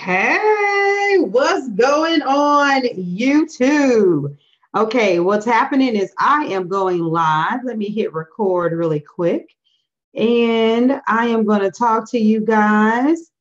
Hey, what's going on, YouTube? Okay, what's happening is I am going live. Let me hit record really quick. And I am going to talk to you guys.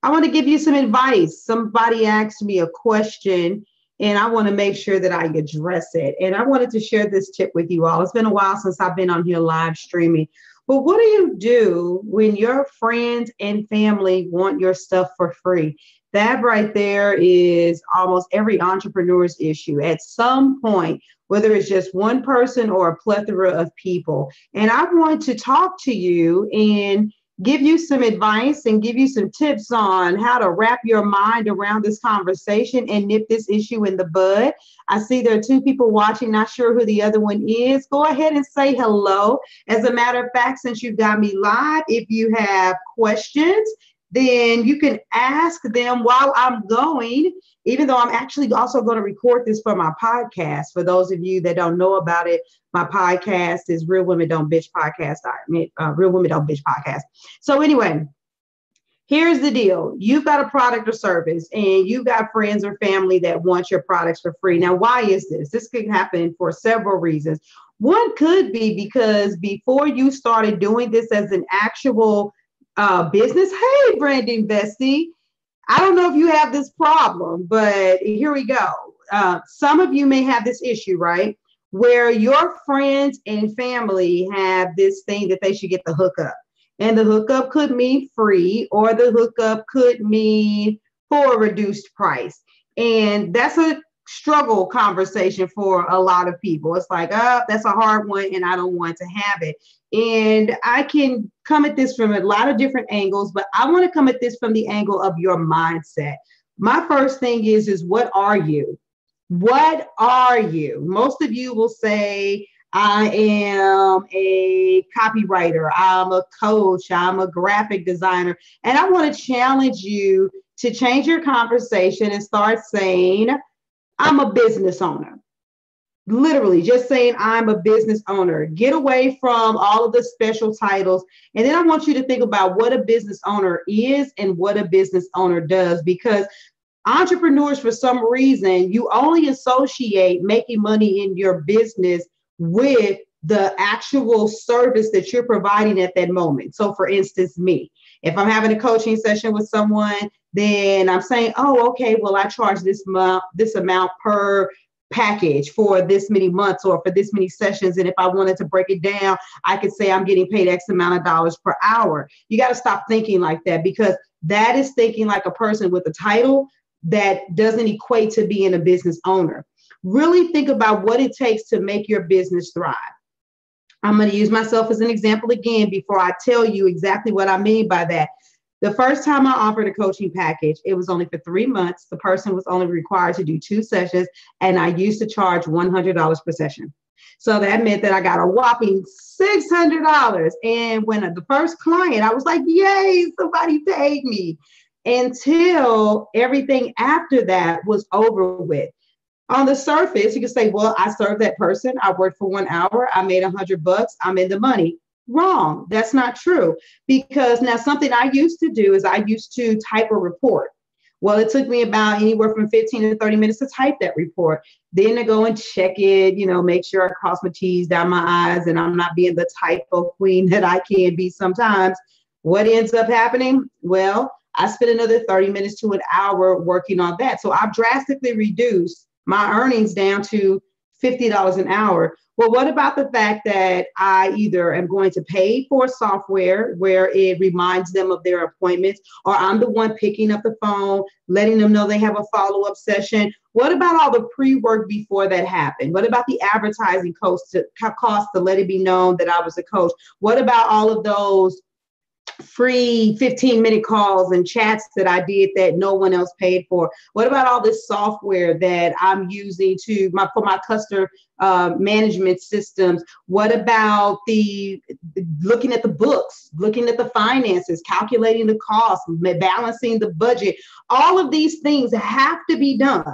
I want to give you some advice. Somebody asked me a question, and I want to make sure that I address it. And I wanted to share this tip with you all. It's been a while since I've been on here live streaming. But what do you do when your friends and family want your stuff for free? That right there is almost every entrepreneur's issue at some point, whether it's just one person or a plethora of people. And I want to talk to you and give you some advice and give you some tips on how to wrap your mind around this conversation and nip this issue in the bud. I see there are two people watching, not sure who the other one is. Go ahead and say hello. As a matter of fact, since you've got me live, if you have questions, then you can ask them while I'm going, even though I'm actually also going to record this for my podcast. For those of you that don't know about it, my podcast is Real Women Don't Bitch Podcast. Real Women Don't Bitch Podcast. So anyway, here's the deal. You've got a product or service and you've got friends or family that want your products for free. Now, why is this? This could happen for several reasons. One could be because before you started doing this as an actual business. Hey, Brandon Bessie. I don't know if you have this problem, but here we go. Some of you may have this issue, right? Where your friends and family have this thing that they should get the hookup. And the hookup could mean free, or the hookup could mean for a reduced price. And that's a struggle conversation for a lot of people. It's like, that's a hard one and I don't want to have it. And I can come at this from a lot of different angles, but I want to come at this from the angle of your mindset. My first thing is what are you? What are you? Most of you will say, I am a copywriter, I'm a coach, I'm a graphic designer. And I want to challenge you to change your conversation and start saying, I'm a business owner. Literally just saying I'm a business owner. Get away from all of the special titles. And then I want you to think about what a business owner is and what a business owner does, because entrepreneurs, for some reason, you only associate making money in your business with the actual service that you're providing at that moment. So for instance, me, if I'm having a coaching session with someone, then I'm saying, oh, okay, well, I charge this amount per package for this many months or for this many sessions. And if I wanted to break it down, I could say I'm getting paid X amount of dollars per hour. You got to stop thinking like that, because that is thinking like a person with a title that doesn't equate to being a business owner. Really think about what it takes to make your business thrive. I'm going to use myself as an example again before I tell you exactly what I mean by that. The first time I offered a coaching package, it was only for 3 months. The person was only required to do 2 sessions, and I used to charge $100 per session. So that meant that I got a whopping $600. And when the first client, I was like, yay, somebody paid me, until everything after that was over with. On the surface, you can say, well, I served that person. I worked for 1 hour. I made $100. I'm in the money. Wrong. That's not true. Because now something I used to do is I used to type a report. Well, it took me about anywhere from 15 to 30 minutes to type that report. Then to go and check it, make sure I cross my T's, dot my I's, and I'm not being the typo queen that I can be sometimes. What ends up happening? Well, I spent another 30 minutes to an hour working on that. So I've drastically reduced my earnings down to $50 an hour. Well, what about the fact that I either am going to pay for software where it reminds them of their appointments, or I'm the one picking up the phone, letting them know they have a follow-up session? What about all the pre-work before that happened? What about the advertising cost to let it be known that I was a coach? What about all of those free 15-minute calls and chats that I did that no one else paid for? What about all this software that I'm using for my customer management systems? What about the looking at the books, looking at the finances, calculating the costs, balancing the budget? All of these things have to be done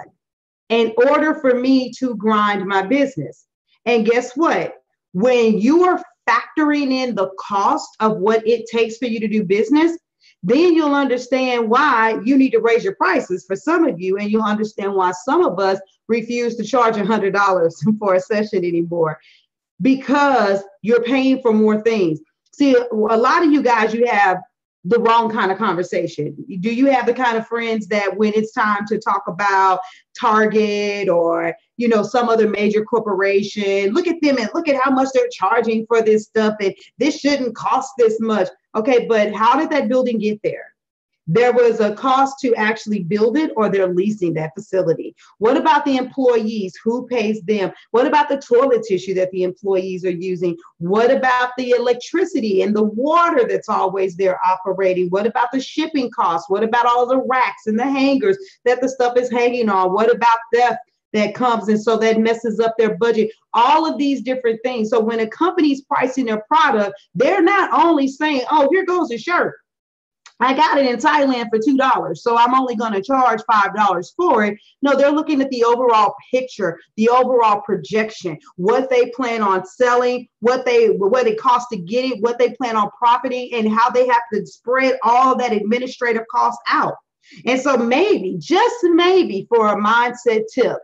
in order for me to grind my business. And guess what? When you are factoring in the cost of what it takes for you to do business, Then you'll understand why you need to raise your prices for some of you, and you'll understand why some of us refuse to charge $100 for a session anymore, because you're paying for more things. See, a lot of you guys, you have the wrong kind of conversation. Do you have the kind of friends that when it's time to talk about Target or, some other major corporation, look at them and look at how much they're charging for this stuff, and this shouldn't cost this much. Okay, but how did that building get there? There was a cost to actually build it, or they're leasing that facility. What about the employees? Who pays them? What about the toilet tissue that the employees are using? What about the electricity and the water that's always there operating? What about the shipping costs? What about all the racks and the hangers that the stuff is hanging on? What about theft that comes, and so that messes up their budget? All of these different things. So when a company's pricing their product, they're not only saying, oh, here goes a shirt, I got it in Thailand for $2, so I'm only going to charge $5 for it. No, they're looking at the overall picture, the overall projection, what they plan on selling, what it costs to get it, what they plan on profiting, and how they have to spread all that administrative cost out. And so maybe, just maybe, for a mindset tip,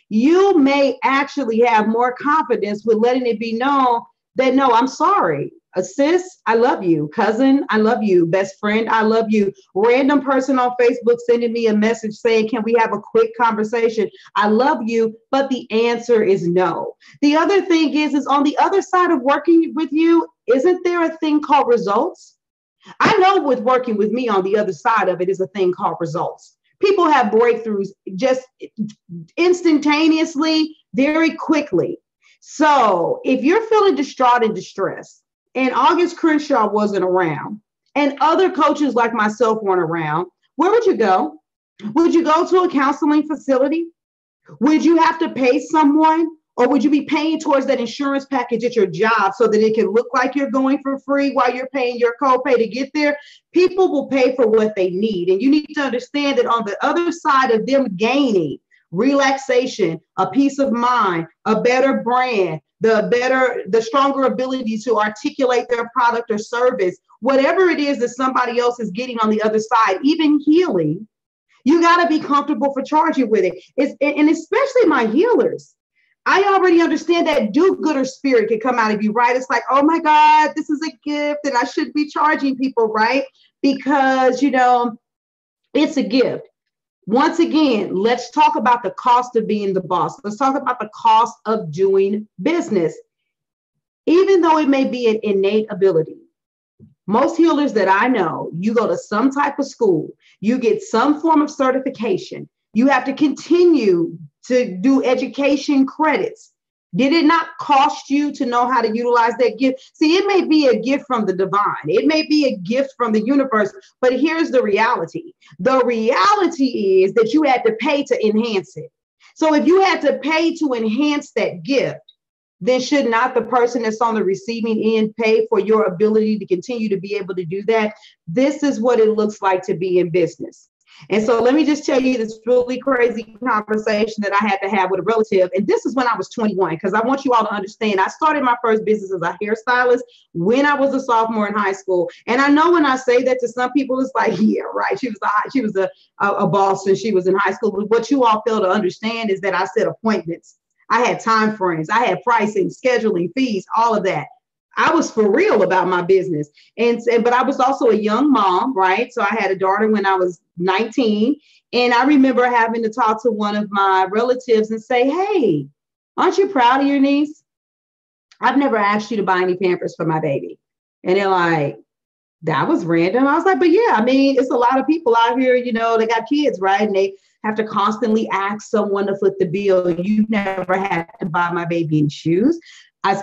you may actually have more confidence with letting it be known that, no, I'm sorry. Sis, I love you. Cousin, I love you. Best friend, I love you. Random person on Facebook sending me a message saying, can we have a quick conversation? I love you, but the answer is no. The other thing is on the other side of working with you, isn't there a thing called results? I know with working with me, on the other side of it is a thing called results. People have breakthroughs just instantaneously, very quickly. So if you're feeling distraught and distressed, and August Crenshaw wasn't around, and other coaches like myself weren't around, where would you go? Would you go to a counseling facility? Would you have to pay someone? Or would you be paying towards that insurance package at your job so that it can look like you're going for free while you're paying your copay to get there? People will pay for what they need. And you need to understand that on the other side of them gaining relaxation, a peace of mind, a better brand, the stronger ability to articulate their product or service, whatever it is that somebody else is getting on the other side, even healing, you got to be comfortable for charging with it. And especially my healers. I already understand that do-gooder spirit can come out of you, right? It's like, oh my God, this is a gift and I should be charging people, right? Because, it's a gift. Once again, let's talk about the cost of being the boss. Let's talk about the cost of doing business. Even though it may be an innate ability, most healers that I know, you go to some type of school, you get some form of certification, you have to continue to do education credits. Did it not cost you to know how to utilize that gift? See, it may be a gift from the divine. It may be a gift from the universe, but here's the reality. The reality is that you had to pay to enhance it. So if you had to pay to enhance that gift, then should not the person that's on the receiving end pay for your ability to continue to be able to do that? This is what it looks like to be in business. And so let me just tell you this really crazy conversation that I had to have with a relative. And this is when I was 21, because I want you all to understand, I started my first business as a hairstylist when I was a sophomore in high school. And I know when I say that to some people, it's like, yeah, right. She was a boss and she was in high school. But what you all fail to understand is that I set appointments. I had time frames. I had pricing, scheduling, fees, all of that. I was for real about my business. But I was also a young mom, right? So I had a daughter when I was 19. And I remember having to talk to one of my relatives and say, hey, aren't you proud of your niece? I've never asked you to buy any Pampers for my baby. And they're like, that was random. I was like, but yeah, I mean, it's a lot of people out here, they got kids, right? And they have to constantly ask someone to foot the bill. You never had to buy my baby any shoes.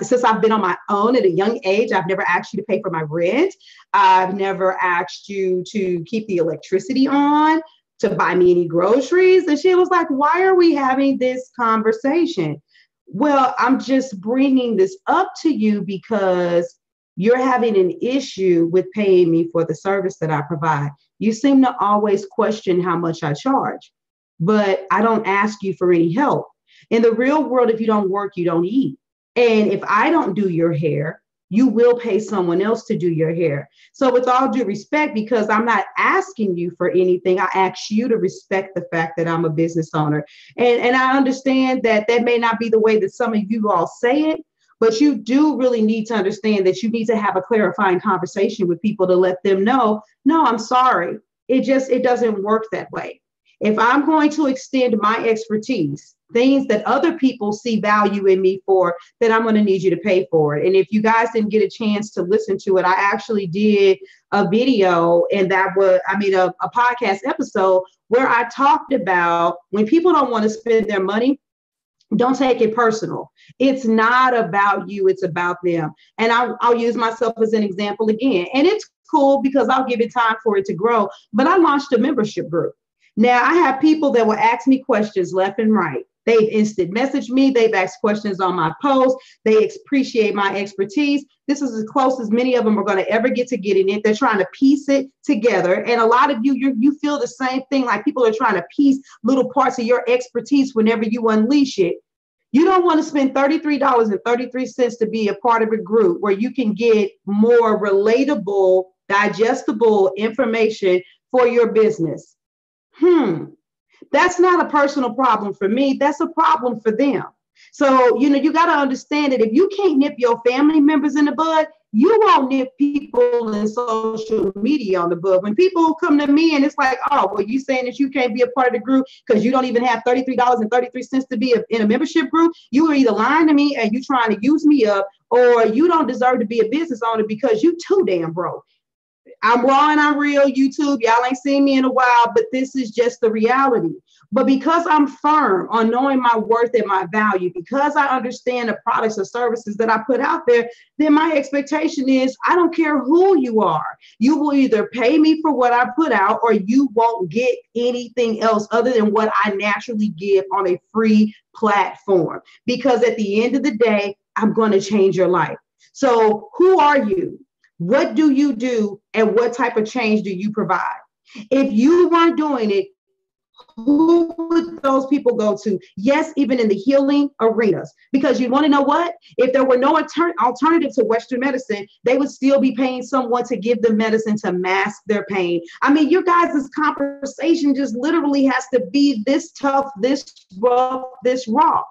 Since I've been on my own at a young age, I've never asked you to pay for my rent. I've never asked you to keep the electricity on, to buy me any groceries. And she was like, why are we having this conversation? Well, I'm just bringing this up to you because you're having an issue with paying me for the service that I provide. You seem to always question how much I charge, but I don't ask you for any help. In the real world, if you don't work, you don't eat. And if I don't do your hair, you will pay someone else to do your hair. So with all due respect, because I'm not asking you for anything, I ask you to respect the fact that I'm a business owner. And I understand that that may not be the way that some of you all say it, but you do really need to understand that you need to have a clarifying conversation with people to let them know, no, I'm sorry. It doesn't work that way. If I'm going to extend my expertise, things that other people see value in me for, then I'm going to need you to pay for it. And if you guys didn't get a chance to listen to it, I actually did a video, and that was, a podcast episode where I talked about when people don't want to spend their money, don't take it personal. It's not about you, it's about them. And I'll use myself as an example again. And it's cool because I'll give it time for it to grow. But I launched a membership group. Now I have people that will ask me questions left and right. They've instant messaged me. They've asked questions on my posts. They appreciate my expertise. This is as close as many of them are going to ever get to getting it. They're trying to piece it together. And a lot of you feel the same thing, like people are trying to piece little parts of your expertise whenever you unleash it. You don't want to spend $33.33 to be a part of a group where you can get more relatable, digestible information for your business. That's not a personal problem for me. That's a problem for them. So, you got to understand that if you can't nip your family members in the bud, you won't nip people in social media on the bud. When people come to me and it's like, oh, well, you saying that you can't be a part of the group because you don't even have $33.33 to be in a membership group, you are either lying to me and you trying to use me up, or you don't deserve to be a business owner because you too damn broke. I'm raw and I'm real, YouTube. Y'all ain't seen me in a while, but this is just the reality. But because I'm firm on knowing my worth and my value, because I understand the products or services that I put out there, then my expectation is I don't care who you are. You will either pay me for what I put out, or you won't get anything else other than what I naturally give on a free platform. Because at the end of the day, I'm going to change your life. So who are you? What do you do? And what type of change do you provide? If you weren't doing it, who would those people go to? Yes, even in the healing arenas. Because you want to know what? If there were no alternative to Western medicine, they would still be paying someone to give them medicine to mask their pain. I mean, your guys' conversation just literally has to be this tough, this rough, this raw.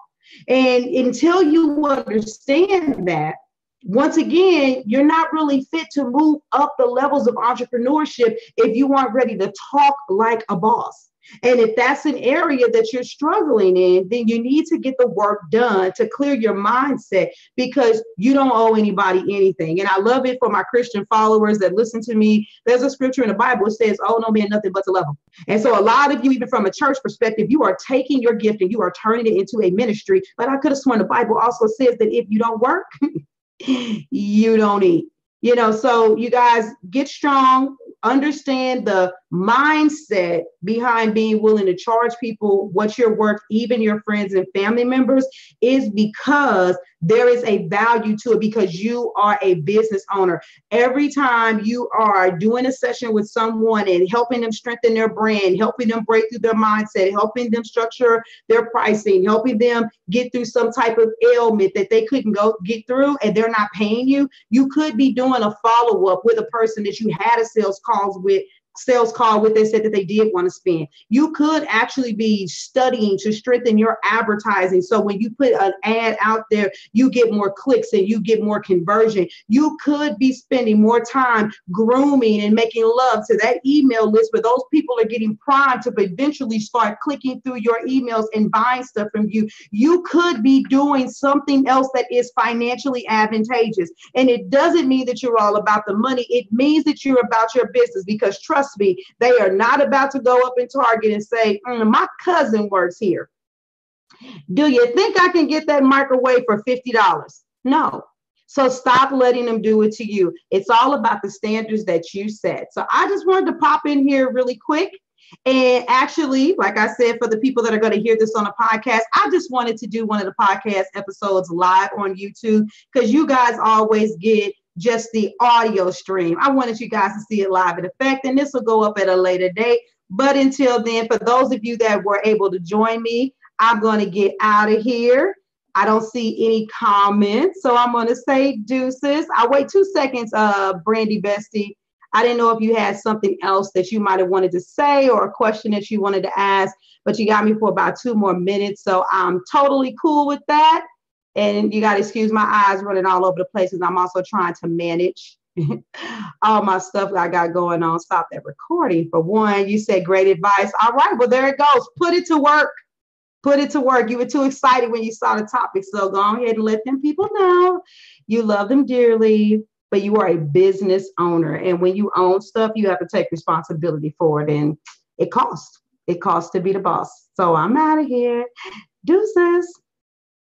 And until you understand that, once again, you're not really fit to move up the levels of entrepreneurship if you aren't ready to talk like a boss. And if that's an area that you're struggling in, then you need to get the work done to clear your mindset, because you don't owe anybody anything. And I love it for my Christian followers that listen to me. There's a scripture in the Bible that says, "Oh, no man, nothing but to love them." And so a lot of you, even from a church perspective, you are taking your gift and you are turning it into a ministry. But I could have sworn the Bible also says that if you don't work, you don't eat. So you guys get strong, understand the mindset behind being willing to charge people what you're worth, even your friends and family members, is because there is a value to it, because you are a business owner. Every time you are doing a session with someone and helping them strengthen their brand, helping them break through their mindset, helping them structure their pricing, helping them get through some type of ailment that they couldn't get through and they're not paying you, you could be doing a follow-up with a person that you had a sales call with, they said that they did want to spend. You could actually be studying to strengthen your advertising. So when you put an ad out there, you get more clicks and you get more conversion. You could be spending more time grooming and making love to that email list where those people are getting primed to eventually start clicking through your emails and buying stuff from you. You could be doing something else that is financially advantageous. And it doesn't mean that you're all about the money. It means that you're about your business, because trust me, they are not about to go up in Target and say, my cousin works here. Do you think I can get that microwave for $50? No. So stop letting them do it to you. It's all about the standards that you set. So I just wanted to pop in here really quick. And actually, like I said, for the people that are going to hear this on a podcast, I just wanted to do one of the podcast episodes live on YouTube, because you guys always get just the audio stream. I wanted you guys to see it live in effect, and this will go up at a later date. But until then, for those of you that were able to join me, I'm going to get out of here. I don't see any comments, so I'm going to say deuces. I'll wait 2 seconds, Brandy Bestie. I didn't know if you had something else that you might have wanted to say or a question that you wanted to ask, but you got me for about 2 more minutes. So I'm totally cool with that. And you got to excuse my eyes running all over the place because I'm also trying to manage all my stuff that I got going on. Stop that recording. For one, you said great advice. All right, well, there it goes. Put it to work. Put it to work. You were too excited when you saw the topic. So go ahead and let them people know you love them dearly, but you are a business owner. And when you own stuff, you have to take responsibility for it. And it costs. It costs to be the boss. So I'm out of here. Deuces.